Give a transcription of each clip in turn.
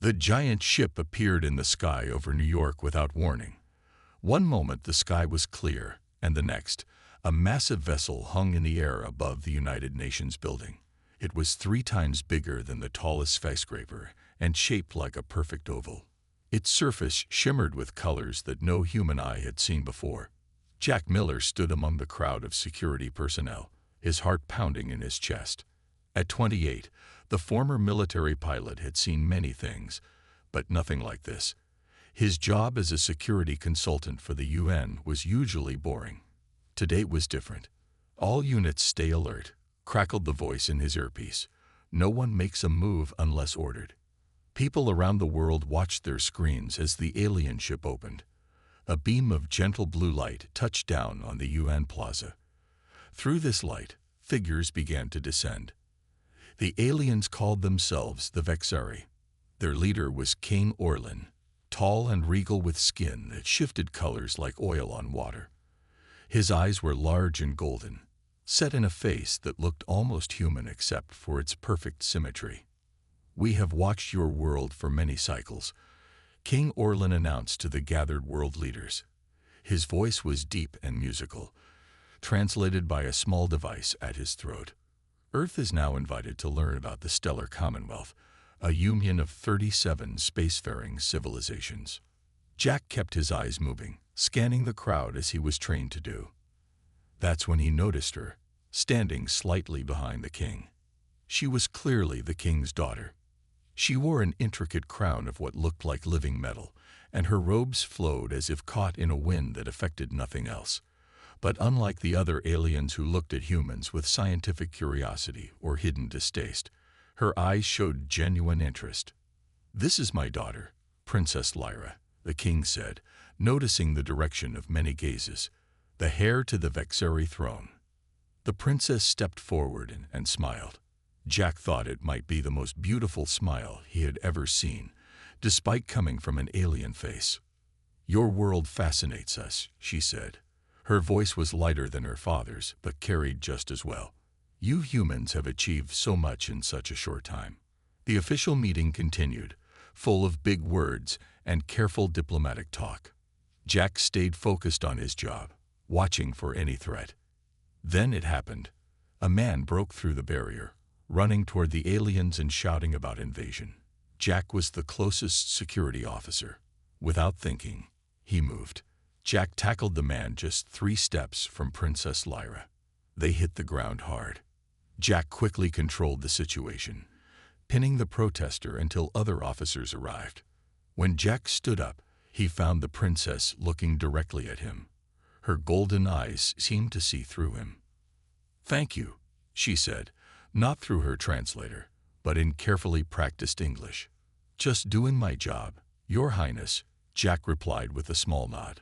The giant ship appeared in the sky over New York without warning. One moment the sky was clear, and the next, a massive vessel hung in the air above the United Nations building. It was 3 times bigger than the tallest skyscraper and shaped like a perfect oval. Its surface shimmered with colors that no human eye had seen before. Jack Miller stood among the crowd of security personnel, his heart pounding in his chest. At 28, the former military pilot had seen many things, but nothing like this. His job as a security consultant for the UN was usually boring. Today was different. "All units stay alert," crackled the voice in his earpiece. "No one makes a move unless ordered." People around the world watched their screens as the alien ship opened. A beam of gentle blue light touched down on the UN plaza. Through this light, figures began to descend. The aliens called themselves the Vexari. Their leader was King Orlin, tall and regal with skin that shifted colors like oil on water. His eyes were large and golden, set in a face that looked almost human except for its perfect symmetry. "We have watched your world for many cycles," King Orlin announced to the gathered world leaders. His voice was deep and musical, translated by a small device at his throat. "Earth is now invited to learn about the Stellar Commonwealth, a union of 37 spacefaring civilizations." Jack kept his eyes moving, scanning the crowd as he was trained to do. That's when he noticed her, standing slightly behind the king. She was clearly the king's daughter. She wore an intricate crown of what looked like living metal, and her robes flowed as if caught in a wind that affected nothing else. But unlike the other aliens who looked at humans with scientific curiosity or hidden distaste, her eyes showed genuine interest. "This is my daughter, Princess Lyra," the king said, noticing the direction of many gazes, "the heir to the Vexari throne." The princess stepped forward and smiled. Jack thought it might be the most beautiful smile he had ever seen, despite coming from an alien face. "Your world fascinates us," she said. Her voice was lighter than her father's, but carried just as well. "You humans have achieved so much in such a short time." The official meeting continued, full of big words and careful diplomatic talk. Jack stayed focused on his job, watching for any threat. Then it happened. A man broke through the barrier, running toward the aliens and shouting about invasion. Jack was the closest security officer. Without thinking, he moved. Jack tackled the man just 3 steps from Princess Lyra. They hit the ground hard. Jack quickly controlled the situation, pinning the protester until other officers arrived. When Jack stood up, he found the princess looking directly at him. Her golden eyes seemed to see through him. "Thank you," she said, not through her translator, but in carefully practiced English. "Just doing my job, Your Highness," Jack replied with a small nod.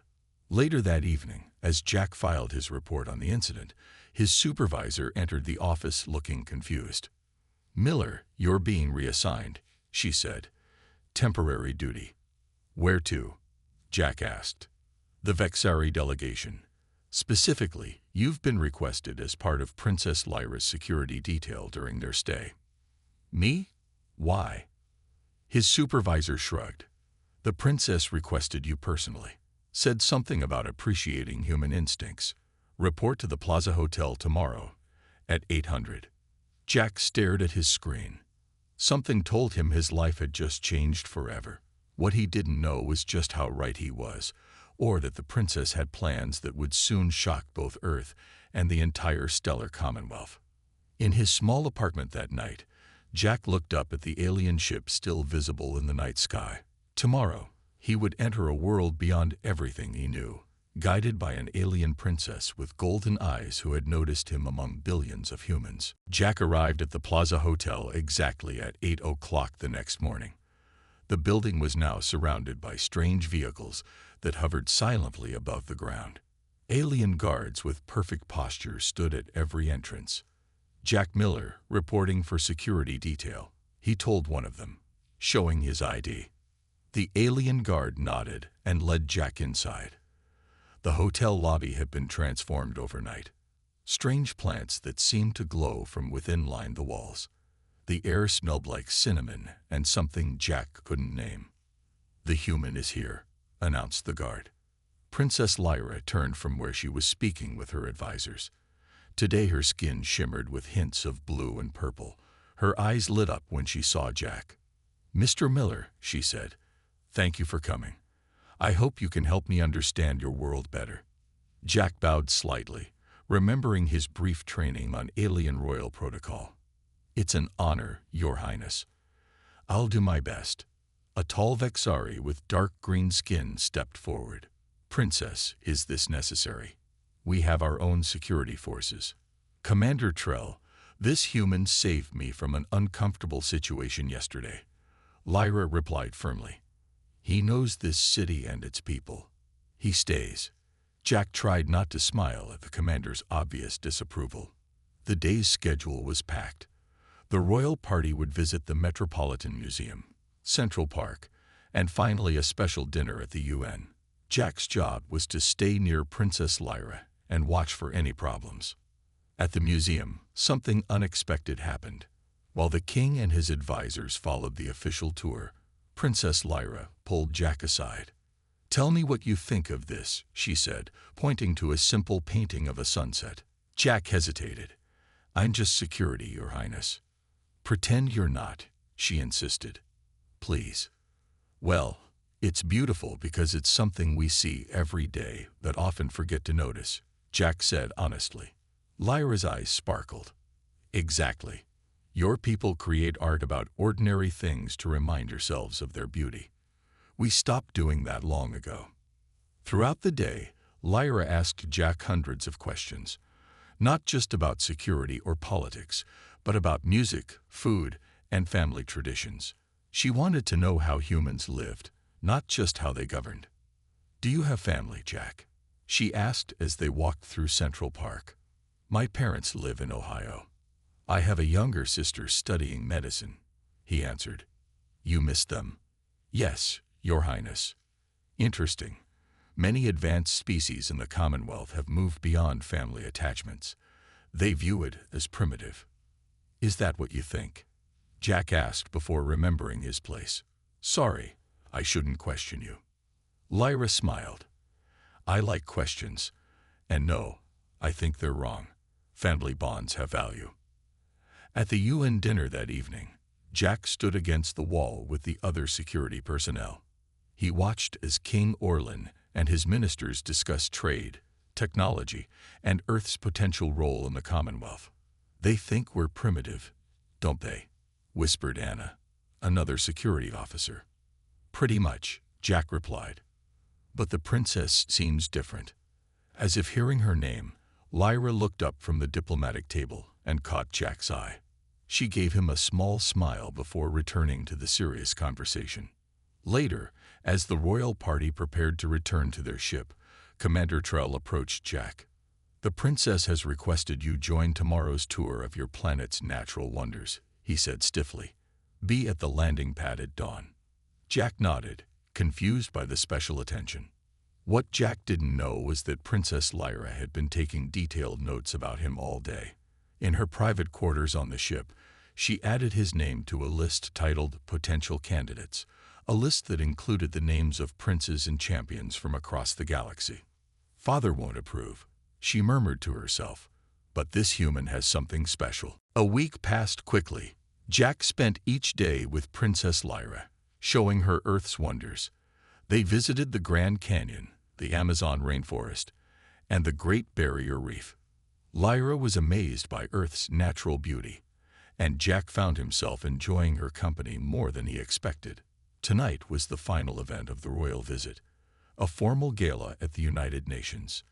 Later that evening, as Jack filed his report on the incident, his supervisor entered the office looking confused. "Miller, you're being reassigned," she said. "Temporary duty." "Where to?" Jack asked. "The Vexari delegation. Specifically, you've been requested as part of Princess Lyra's security detail during their stay." "Me? Why?" His supervisor shrugged. "The princess requested you personally. Said something about appreciating human instincts. Report to the Plaza Hotel tomorrow at 800. Jack stared at his screen. Something told him his life had just changed forever. What he didn't know was just how right he was, or that the princess had plans that would soon shock both Earth and the entire Stellar Commonwealth. In his small apartment that night, Jack looked up at the alien ship still visible in the night sky. Tomorrow, he would enter a world beyond everything he knew, guided by an alien princess with golden eyes who had noticed him among billions of humans. Jack arrived at the Plaza Hotel exactly at 8 o'clock the next morning. The building was now surrounded by strange vehicles that hovered silently above the ground. Alien guards with perfect posture stood at every entrance. "Jack Miller, reporting for security detail," he told one of them, showing his ID. The alien guard nodded and led Jack inside. The hotel lobby had been transformed overnight. Strange plants that seemed to glow from within lined the walls. The air smelled like cinnamon and something Jack couldn't name. "The human is here," announced the guard. Princess Lyra turned from where she was speaking with her advisors. Today her skin shimmered with hints of blue and purple. Her eyes lit up when she saw Jack. "Mr. Miller," she said, "thank you for coming. I hope you can help me understand your world better." Jack bowed slightly, remembering his brief training on alien royal protocol. "It's an honor, Your Highness. I'll do my best." A tall Vexari with dark green skin stepped forward. "Princess, is this necessary? We have our own security forces." "Commander Trell, this human saved me from an uncomfortable situation yesterday," Lyra replied firmly. "He knows this city and its people. He stays." Jack tried not to smile at the commander's obvious disapproval. The day's schedule was packed. The royal party would visit the Metropolitan Museum, Central Park, and finally a special dinner at the UN. Jack's job was to stay near Princess Lyra and watch for any problems. At the museum, something unexpected happened. While the king and his advisors followed the official tour, Princess Lyra pulled Jack aside. "Tell me what you think of this," she said, pointing to a simple painting of a sunset. Jack hesitated. "I'm just security, Your Highness." "Pretend you're not," she insisted. "Please." "Well, it's beautiful because it's something we see every day but often forget to notice," Jack said honestly. Lyra's eyes sparkled. "Exactly. Your people create art about ordinary things to remind yourselves of their beauty. We stopped doing that long ago." Throughout the day, Lyra asked Jack hundreds of questions, not just about security or politics, but about music, food, and family traditions. She wanted to know how humans lived, not just how they governed. "Do you have family, Jack?" she asked as they walked through Central Park. "My parents live in Ohio. I have a younger sister studying medicine," he answered. "You miss them?" "Yes, Your Highness." "Interesting. Many advanced species in the Commonwealth have moved beyond family attachments. They view it as primitive." "Is that what you think?" Jack asked before remembering his place. "Sorry, I shouldn't question you." Lyra smiled. "I like questions. And no, I think they're wrong. Family bonds have value." At the UN dinner that evening, Jack stood against the wall with the other security personnel. He watched as King Orlin and his ministers discussed trade, technology, and Earth's potential role in the Commonwealth. "They think we're primitive, don't they?" whispered Anna, another security officer. "Pretty much," Jack replied. "But the princess seems different." As if hearing her name, Lyra looked up from the diplomatic table and caught Jack's eye. She gave him a small smile before returning to the serious conversation. Later, as the royal party prepared to return to their ship, Commander Trell approached Jack. "The princess has requested you join tomorrow's tour of your planet's natural wonders," he said stiffly. "Be at the landing pad at dawn." Jack nodded, confused by the special attention. What Jack didn't know was that Princess Lyra had been taking detailed notes about him all day. In her private quarters on the ship, she added his name to a list titled Potential Candidates, a list that included the names of princes and champions from across the galaxy. "Father won't approve," she murmured to herself, "but this human has something special." A week passed quickly. Jack spent each day with Princess Lyra, showing her Earth's wonders. They visited the Grand Canyon, the Amazon rainforest, and the Great Barrier Reef. Lyra was amazed by Earth's natural beauty, and Jack found himself enjoying her company more than he expected. Tonight was the final event of the royal visit, a formal gala at the United Nations.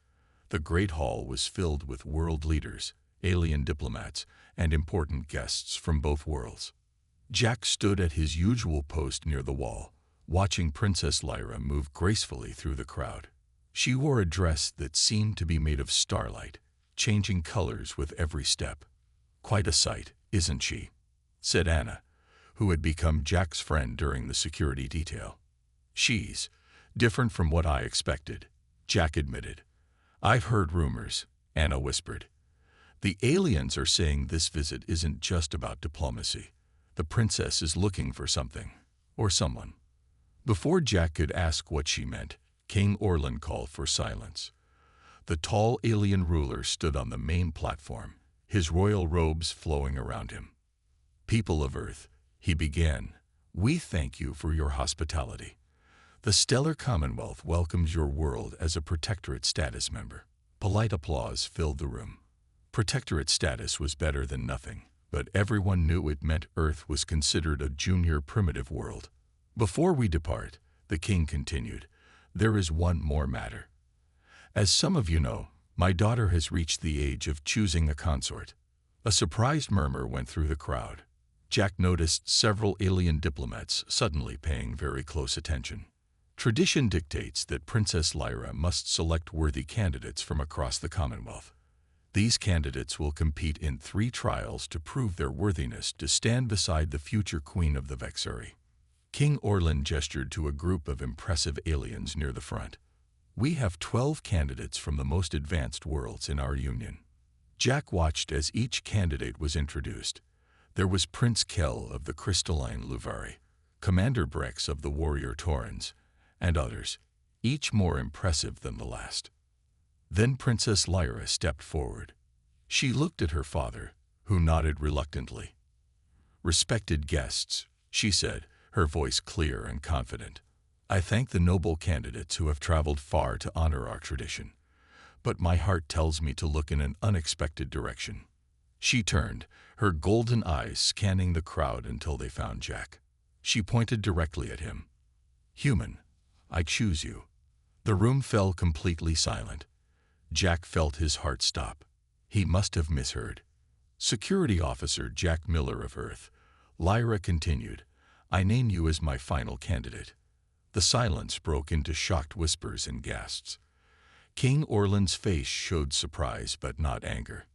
The Great Hall was filled with world leaders, alien diplomats, and important guests from both worlds. Jack stood at his usual post near the wall, watching Princess Lyra move gracefully through the crowd. She wore a dress that seemed to be made of starlight, changing colors with every step. "Quite a sight, isn't she?" said Anna, who had become Jack's friend during the security detail. "She's different from what I expected," Jack admitted. "I've heard rumors," Anna whispered. "The aliens are saying this visit isn't just about diplomacy. The princess is looking for something, or someone. Before Jack could ask what she meant, King Orlan called for silence. The tall alien ruler stood on the main platform, his royal robes flowing around him. "People of Earth," he began, "we thank you for your hospitality. The Stellar Commonwealth welcomes your world as a Protectorate status member." Polite applause filled the room. Protectorate status was better than nothing, but everyone knew it meant Earth was considered a junior primitive world. "Before we depart," the king continued, "there is one more matter. As some of you know, my daughter has reached the age of choosing a consort." A surprised murmur went through the crowd. Jack noticed several alien diplomats suddenly paying very close attention. Tradition dictates that Princess Lyra must select worthy candidates from across the Commonwealth. These candidates will compete in 3 trials to prove their worthiness to stand beside the future queen of the Vexari. King Orlan gestured to a group of impressive aliens near the front. "We have 12 candidates from the most advanced worlds in our union." Jack watched as each candidate was introduced. There was Prince Kell of the crystalline Luvari, Commander Brex of the warrior Taurans, and others, each more impressive than the last. Then Princess Lyra stepped forward. She looked at her father, who nodded reluctantly. "Respected guests," she said, her voice clear and confident, "I thank the noble candidates who have traveled far to honor our tradition. But my heart tells me to look in an unexpected direction." She turned, her golden eyes scanning the crowd until they found Jack. She pointed directly at him. "Human, I choose you." The room fell completely silent. Jack felt his heart stop. He must have misheard. "Security Officer Jack Miller of Earth," Lyra continued, "I name you as my final candidate." The silence broke into shocked whispers and gasps. King Orlan's face showed surprise but not anger.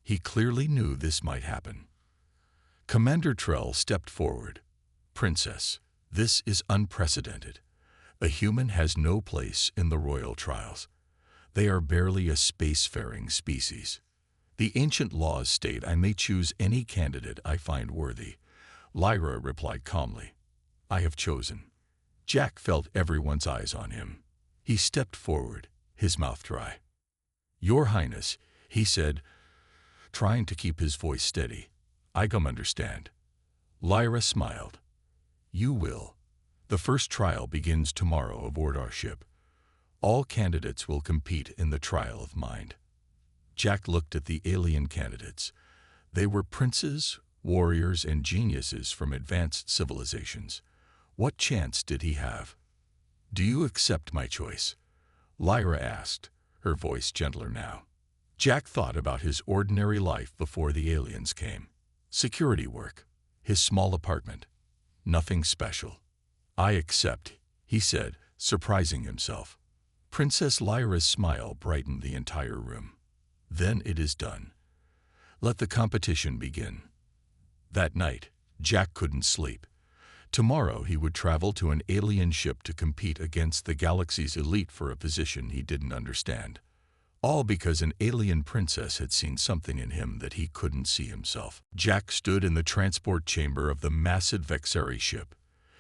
He clearly knew this might happen. Commander Trell stepped forward. "Princess, this is unprecedented. A human has no place in the royal trials. They are barely a spacefaring species. The ancient laws state I may choose any candidate I find worthy." Lyra replied calmly, "I have chosen." Jack felt everyone's eyes on him. He stepped forward, his mouth dry. "Your Highness," he said, trying to keep his voice steady, "I come understand." Lyra smiled. "You will. The first trial begins tomorrow aboard our ship. All candidates will compete in the trial of mind." Jack looked at the alien candidates. They were princes, warriors, and geniuses from advanced civilizations. What chance did he have? "Do you accept my choice?" Lyra asked, her voice gentler now. Jack thought about his ordinary life before the aliens came. Security work, his small apartment. Nothing special. "I accept," he said, surprising himself. Princess Lyra's smile brightened the entire room. "Then it is done. Let the competition begin." That night, Jack couldn't sleep. Tomorrow he would travel to an alien ship to compete against the galaxy's elite for a position he didn't understand. All because an alien princess had seen something in him that he couldn't see himself. Jack stood in the transport chamber of the massive Vexari ship.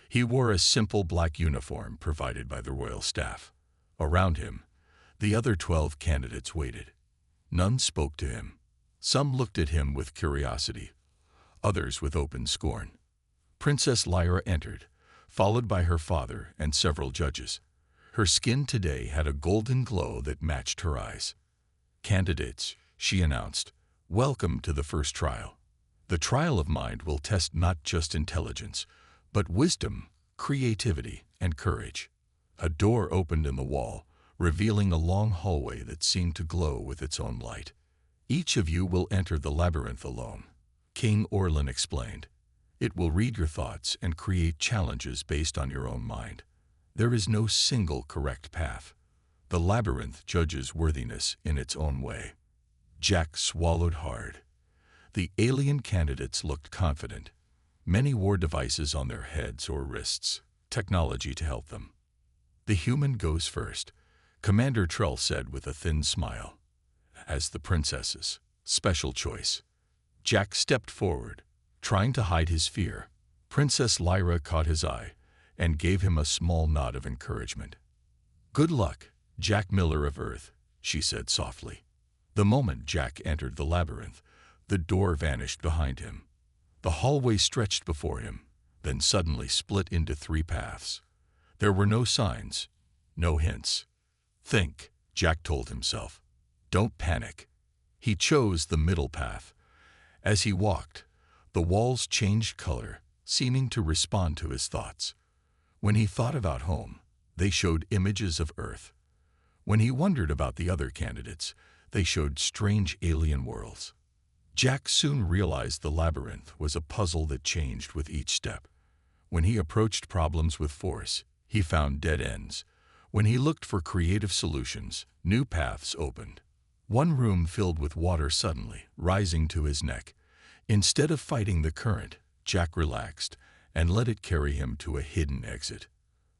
He wore a simple black uniform provided by the royal staff. Around him, the other 12 candidates waited. None spoke to him. Some looked at him with curiosity, others with open scorn. Princess Lyra entered, followed by her father and several judges. Her skin today had a golden glow that matched her eyes. "Candidates," she announced, "welcome to the first trial. The trial of mind will test not just intelligence, but wisdom, creativity, and courage." A door opened in the wall, revealing a long hallway that seemed to glow with its own light. "Each of you will enter the labyrinth alone," King Orlan explained. "It will read your thoughts and create challenges based on your own mind. There is no single correct path. The labyrinth judges worthiness in its own way." Jack swallowed hard. The alien candidates looked confident. Many wore devices on their heads or wrists, technology to help them. "The human goes first," Commander Trell said with a thin smile. "As the princess's special choice." Jack stepped forward, Trying to hide his fear, Princess Lyra caught his eye and gave him a small nod of encouragement. "Good luck, Jack Miller of Earth," she said softly. The moment Jack entered the labyrinth, the door vanished behind him. The hallway stretched before him, then suddenly split into 3 paths. There were no signs, no hints. "Think," Jack told himself. "Don't panic." He chose the middle path. As he walked, the walls changed color, seeming to respond to his thoughts. When he thought about home, they showed images of Earth. When he wondered about the other candidates, they showed strange alien worlds. Jack soon realized the labyrinth was a puzzle that changed with each step. When he approached problems with force, he found dead ends. When he looked for creative solutions, new paths opened. One room filled with water suddenly, rising to his neck. Instead of fighting the current, Jack relaxed and let it carry him to a hidden exit.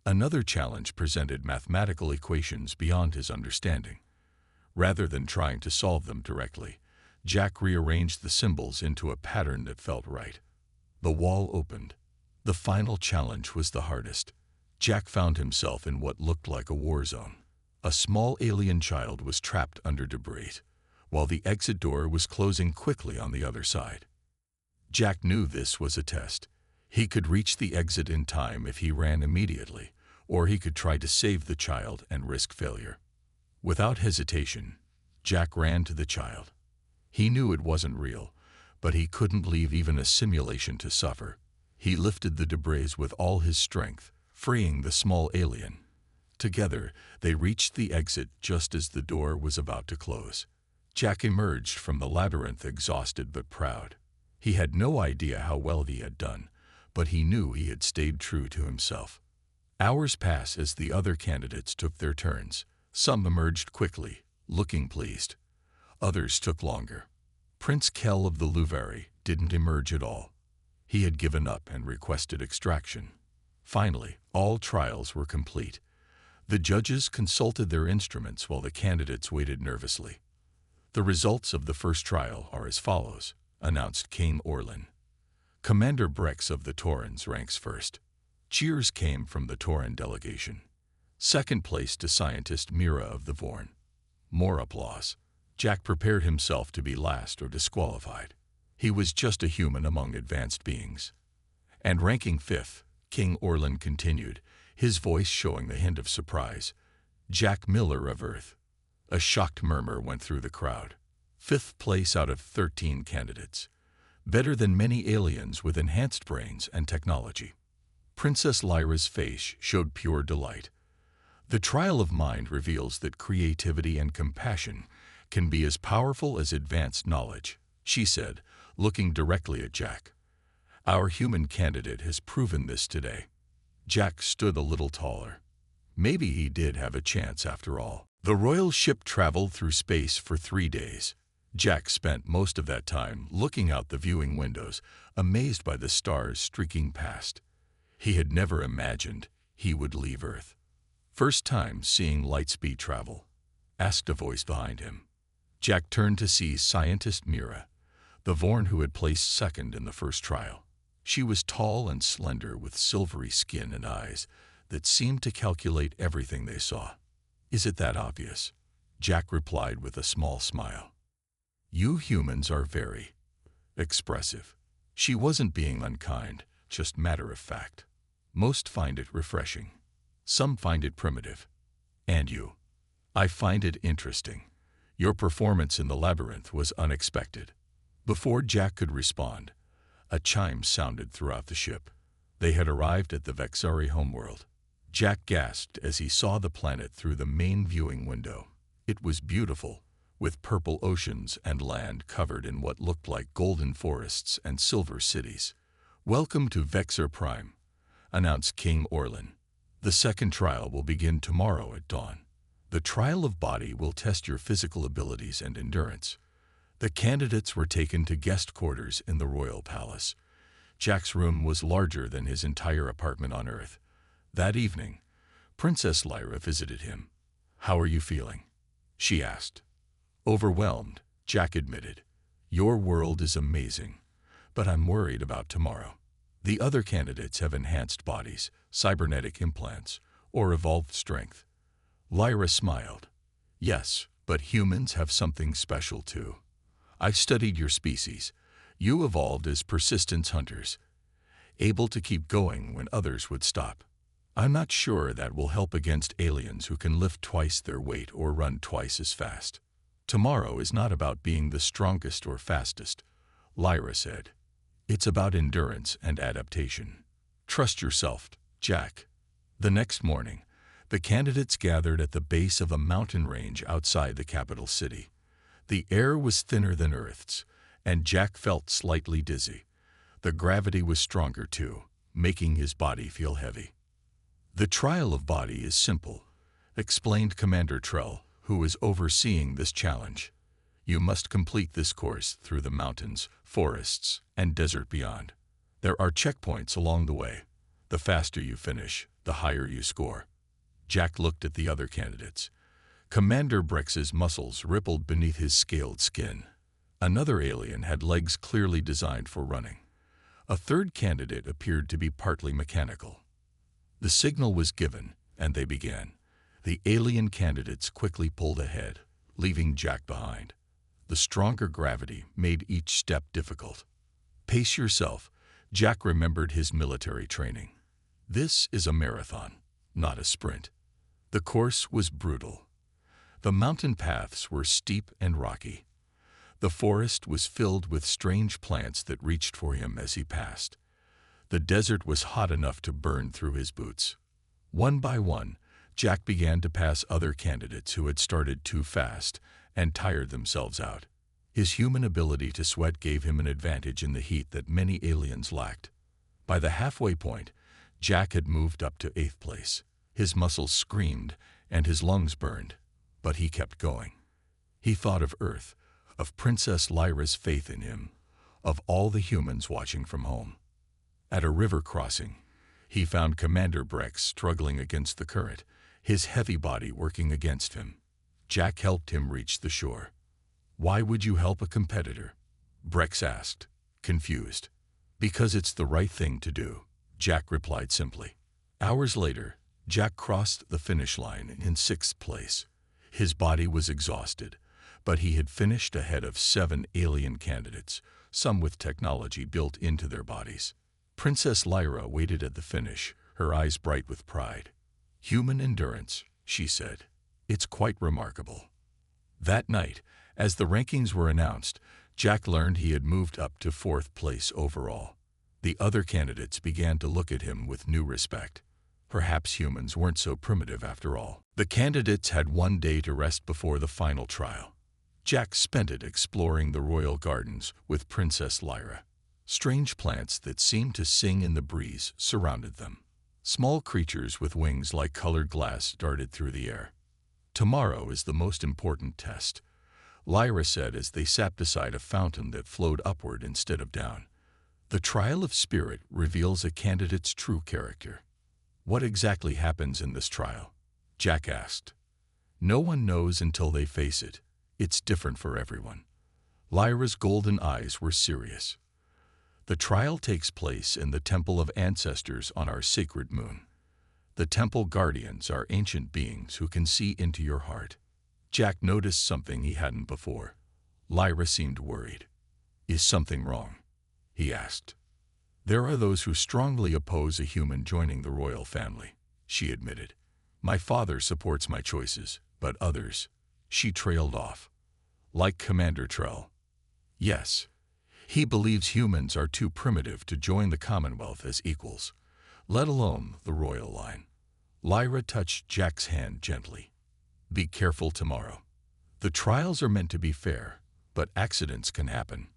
Another challenge presented mathematical equations beyond his understanding. Rather than trying to solve them directly, Jack rearranged the symbols into a pattern that felt right. The wall opened. The final challenge was the hardest. Jack found himself in what looked like a war zone. A small alien child was trapped under debris, while the exit door was closing quickly on the other side. Jack knew this was a test. He could reach the exit in time if he ran immediately, or he could try to save the child and risk failure. Without hesitation, Jack ran to the child. He knew it wasn't real, but he couldn't leave even a simulation to suffer. He lifted the debris with all his strength, freeing the small alien. Together, they reached the exit just as the door was about to close. Jack emerged from the labyrinth exhausted but proud. He had no idea how well he had done, but he knew he had stayed true to himself. Hours passed as the other candidates took their turns. Some emerged quickly, looking pleased. Others took longer. Prince Kell of the Luvari didn't emerge at all. He had given up and requested extraction. Finally, all trials were complete. The judges consulted their instruments while the candidates waited nervously. "The results of the first trial are as follows," announced King Orlin. "Commander Brex of the Taurans ranks first." Cheers came from the Tauran delegation. Second place to scientist Mira of the Vorn. More applause. Jack prepared himself to be last or disqualified. He was just a human among advanced beings. And ranking fifth, King Orlin continued, his voice showing the hint of surprise. "Jack Miller of Earth." A shocked murmur went through the crowd. Fifth place out of 13 candidates. Better than many aliens with enhanced brains and technology. Princess Lyra's face showed pure delight. The trial of mind reveals that creativity and compassion can be as powerful as advanced knowledge, she said, looking directly at Jack. "Our human candidate has proven this today." Jack stood a little taller. Maybe he did have a chance after all. The royal ship traveled through space for 3 days. Jack spent most of that time looking out the viewing windows, amazed by the stars streaking past. He had never imagined he would leave Earth. "First time seeing lightspeed travel?" asked a voice behind him. Jack turned to see scientist Mira, the Vorn who had placed second in the first trial. She was tall and slender with silvery skin and eyes that seemed to calculate everything they saw. "Is it that obvious?" Jack replied with a small smile. "You humans are very expressive." She wasn't being unkind, just matter of fact. "Most find it refreshing. Some find it primitive. And you?" "I find it interesting. Your performance in the labyrinth was unexpected." Before Jack could respond, a chime sounded throughout the ship. They had arrived at the Vexari homeworld. Jack gasped as he saw the planet through the main viewing window. It was beautiful, with purple oceans and land covered in what looked like golden forests and silver cities. "Welcome to Vexar Prime," announced King Orlin. "The second trial will begin tomorrow at dawn. The trial of body will test your physical abilities and endurance." The candidates were taken to guest quarters in the royal palace. Jack's room was larger than his entire apartment on Earth. That evening, Princess Lyra visited him. "How are you feeling?" she asked. "Overwhelmed," Jack admitted. "Your world is amazing, but I'm worried about tomorrow. The other candidates have enhanced bodies, cybernetic implants, or evolved strength. Lyra smiled. Yes, but humans have something special too. I've studied your species. You evolved as persistence hunters, able to keep going when others would stop. I'm not sure that will help against aliens who can lift twice their weight or run twice as fast. Tomorrow is not about being the strongest or fastest, Lyra said. It's about endurance and adaptation. Trust yourself, Jack. The next morning, the candidates gathered at the base of a mountain range outside the capital city. The air was thinner than Earth's, and Jack felt slightly dizzy. The gravity was stronger too, making his body feel heavy. The trial of body is simple, explained Commander Trell, who was overseeing this challenge. You must complete this course through the mountains, forests, and desert beyond. There are checkpoints along the way. The faster you finish, the higher you score. Jack looked at the other candidates. Commander Brex's muscles rippled beneath his scaled skin. Another alien had legs clearly designed for running. A third candidate appeared to be partly mechanical. The signal was given, and they began. The alien candidates quickly pulled ahead, leaving Jack behind. The stronger gravity made each step difficult. Pace yourself, Jack remembered his military training. This is a marathon, not a sprint. The course was brutal. The mountain paths were steep and rocky. The forest was filled with strange plants that reached for him as he passed. The desert was hot enough to burn through his boots. One by one, Jack began to pass other candidates who had started too fast and tired themselves out. His human ability to sweat gave him an advantage in the heat that many aliens lacked. By the halfway point, Jack had moved up to 8th place. His muscles screamed and his lungs burned, but he kept going. He thought of Earth, of Princess Lyra's faith in him, of all the humans watching from home. At a river crossing, he found Commander Brex struggling against the current, his heavy body working against him. Jack helped him reach the shore. Why would you help a competitor? Brex asked, confused. Because it's the right thing to do, Jack replied simply. Hours later, Jack crossed the finish line in 6th place. His body was exhausted, but he had finished ahead of 7 alien candidates, some with technology built into their bodies. Princess Lyra waited at the finish, her eyes bright with pride. Human endurance, she said. It's quite remarkable. That night, as the rankings were announced, Jack learned he had moved up to 4th place overall. The other candidates began to look at him with new respect. Perhaps humans weren't so primitive after all. The candidates had one day to rest before the final trial. Jack spent it exploring the royal gardens with Princess Lyra. Strange plants that seemed to sing in the breeze surrounded them. Small creatures with wings like colored glass darted through the air. Tomorrow is the most important test, Lyra said as they sat beside a fountain that flowed upward instead of down. The trial of spirit reveals a candidate's true character. What exactly happens in this trial? Jack asked. No one knows until they face it. It's different for everyone. Lyra's golden eyes were serious. The trial takes place in the Temple of Ancestors on our sacred moon. The temple guardians are ancient beings who can see into your heart. Jack noticed something he hadn't before. Lyra seemed worried. Is something wrong? He asked. There are those who strongly oppose a human joining the royal family, she admitted. My father supports my choices, but others. She trailed off. Like Commander Trell. Yes. He believes humans are too primitive to join the Commonwealth as equals, let alone the royal line. Lyra touched Jack's hand gently. Be careful tomorrow. The trials are meant to be fair, but accidents can happen.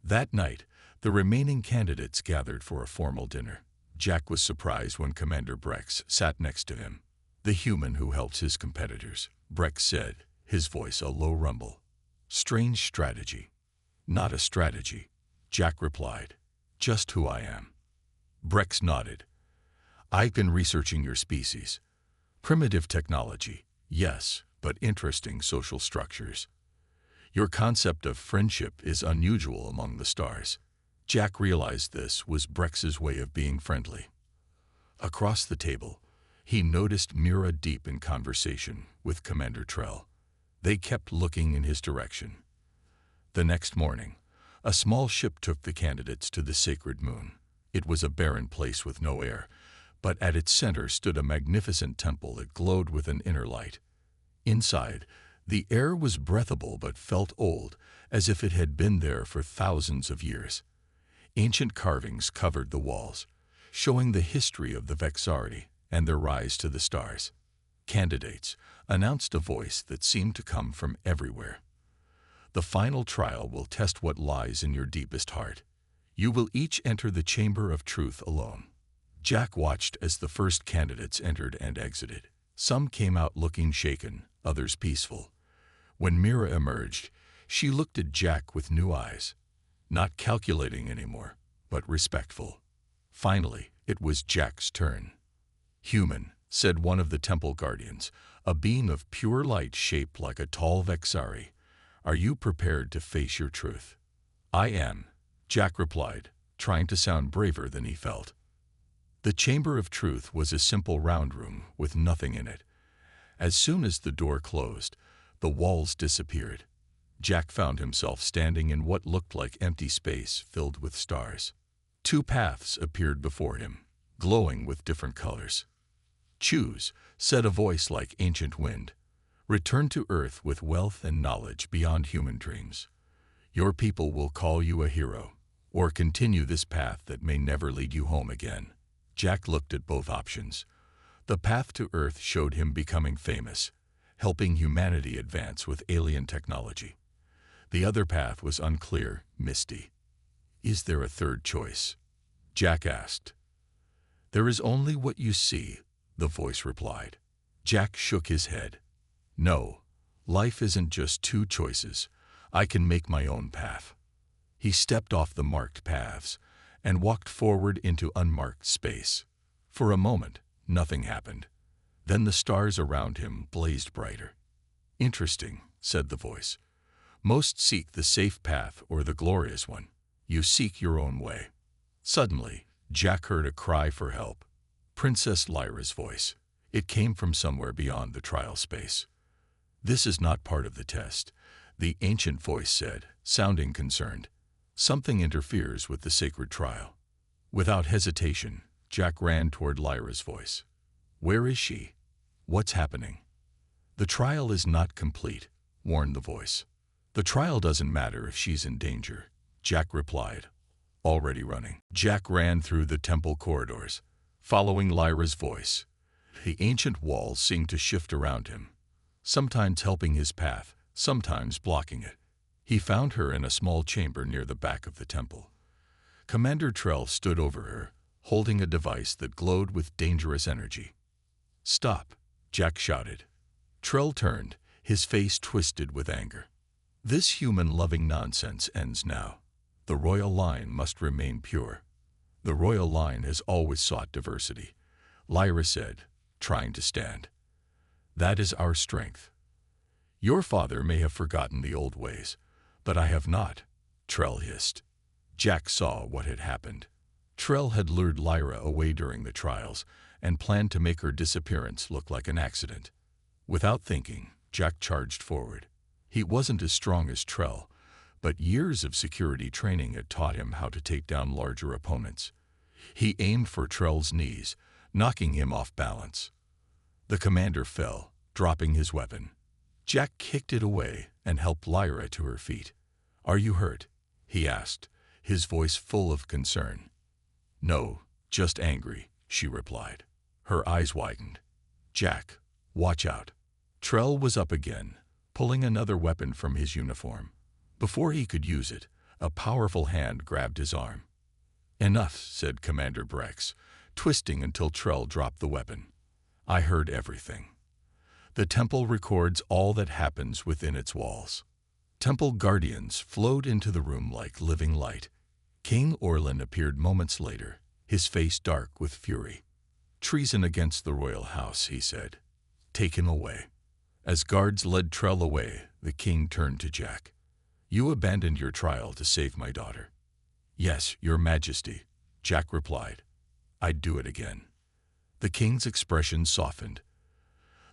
That night, the remaining candidates gathered for a formal dinner. Jack was surprised when Commander Brex sat next to him. The human who helps his competitors, Brex said, his voice a low rumble. Strange strategy. Not a strategy, Jack replied. Just who I am. Brex nodded. I've been researching your species. Primitive technology, yes, but interesting social structures. Your concept of friendship is unusual among the stars. Jack realized this was Brex's way of being friendly. Across the table, he noticed Mira deep in conversation with Commander Trell. They kept looking in his direction. The next morning, a small ship took the candidates to the sacred moon. It was a barren place with no air, but at its center stood a magnificent temple that glowed with an inner light. Inside, the air was breathable but felt old, as if it had been there for thousands of years. Ancient carvings covered the walls, showing the history of the Vexari and their rise to the stars. Candidates, announced a voice that seemed to come from everywhere. The final trial will test what lies in your deepest heart. You will each enter the chamber of truth alone. Jack watched as the first candidates entered and exited. Some came out looking shaken, others peaceful. When Mira emerged, she looked at Jack with new eyes, not calculating anymore, but respectful. Finally, it was Jack's turn. "Human," said one of the temple guardians, a beam of pure light shaped like a tall Vexari. "Are you prepared to face your truth?" "I am," Jack replied, trying to sound braver than he felt. The Chamber of Truth was a simple round room with nothing in it. As soon as the door closed, the walls disappeared. Jack found himself standing in what looked like empty space filled with stars. Two paths appeared before him, glowing with different colors. "Choose," said a voice like ancient wind. "Return to Earth with wealth and knowledge beyond human dreams. Your people will call you a hero, or continue this path that may never lead you home again." Jack looked at both options. The path to Earth showed him becoming famous, helping humanity advance with alien technology. The other path was unclear, misty. "Is there a third choice?" Jack asked. "There is only what you see," the voice replied. Jack shook his head. "No, life isn't just two choices. I can make my own path." He stepped off the marked paths and walked forward into unmarked space. For a moment, nothing happened. Then the stars around him blazed brighter. "Interesting," said the voice. "Most seek the safe path or the glorious one. You seek your own way." Suddenly, Jack heard a cry for help. Princess Lyra's voice. It came from somewhere beyond the trial space. "This is not part of the test," the ancient voice said, sounding concerned. "Something interferes with the sacred trial." Without hesitation, Jack ran toward Lyra's voice. "Where is she? What's happening?" "The trial is not complete," warned the voice. "The trial doesn't matter if she's in danger," Jack replied, already running. Jack ran through the temple corridors, following Lyra's voice. The ancient walls seemed to shift around him, sometimes helping his path, sometimes blocking it. He found her in a small chamber near the back of the temple. Commander Trell stood over her, holding a device that glowed with dangerous energy. "Stop," Jack shouted. Trell turned, his face twisted with anger. "This human-loving nonsense ends now. The royal line must remain pure." "The royal line has always sought diversity," Lyra said, trying to stand. "That is our strength. Your father may have forgotten the old ways, but I have not," Trell hissed. Jack saw what had happened. Trell had lured Lyra away during the trials and planned to make her disappearance look like an accident. Without thinking, Jack charged forward. He wasn't as strong as Trell, but years of security training had taught him how to take down larger opponents. He aimed for Trell's knees, knocking him off balance. The commander fell, dropping his weapon. Jack kicked it away and helped Lyra to her feet. "Are you hurt?" he asked, his voice full of concern. "No, just angry," she replied. Her eyes widened. "Jack, watch out." Trell was up again, pulling another weapon from his uniform. Before he could use it, a powerful hand grabbed his arm. "Enough," said Commander Brex, twisting until Trell dropped the weapon. "I heard everything. The temple records all that happens within its walls." Temple guardians flowed into the room like living light. King Orlin appeared moments later, his face dark with fury. "Treason against the royal house," he said. "Take him away." As guards led Trell away, the king turned to Jack. "You abandoned your trial to save my daughter." "Yes, your majesty," Jack replied. "I'd do it again." The king's expression softened.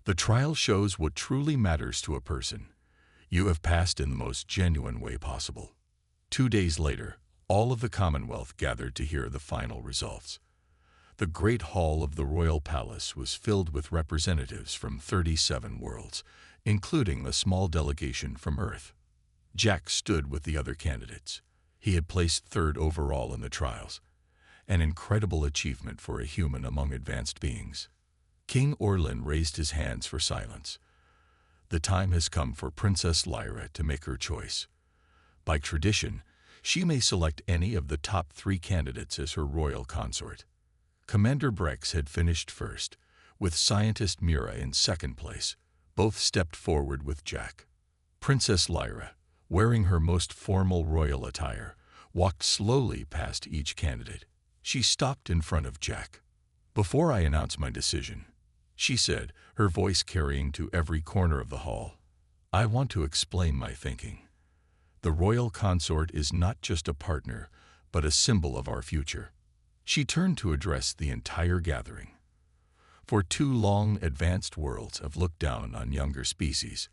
"The trial shows what truly matters to a person. You have passed in the most genuine way possible." 2 days later, all of the Commonwealth gathered to hear the final results. The great hall of the royal palace was filled with representatives from 37 worlds, including a small delegation from Earth. Jack stood with the other candidates. He had placed third overall in the trials, an incredible achievement for a human among advanced beings. King Orlin raised his hands for silence. The time has come for Princess Lyra to make her choice. By tradition, she may select any of the top 3 candidates as her royal consort. Commander Brex had finished first, with scientist Mira in second place. Both stepped forward with Jack. Princess Lyra, wearing her most formal royal attire, walked slowly past each candidate. She stopped in front of Jack. "Before I announce my decision," she said, her voice carrying to every corner of the hall, "I want to explain my thinking. The royal consort is not just a partner, but a symbol of our future." She turned to address the entire gathering. "For too long, advanced worlds have looked down on younger species.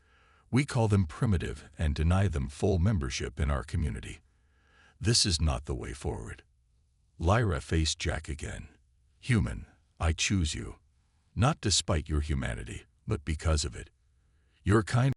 We call them primitive and deny them full membership in our community. This is not the way forward." Lyra faced Jack again. "Human, I choose you. Not despite your humanity, but because of it. Your kind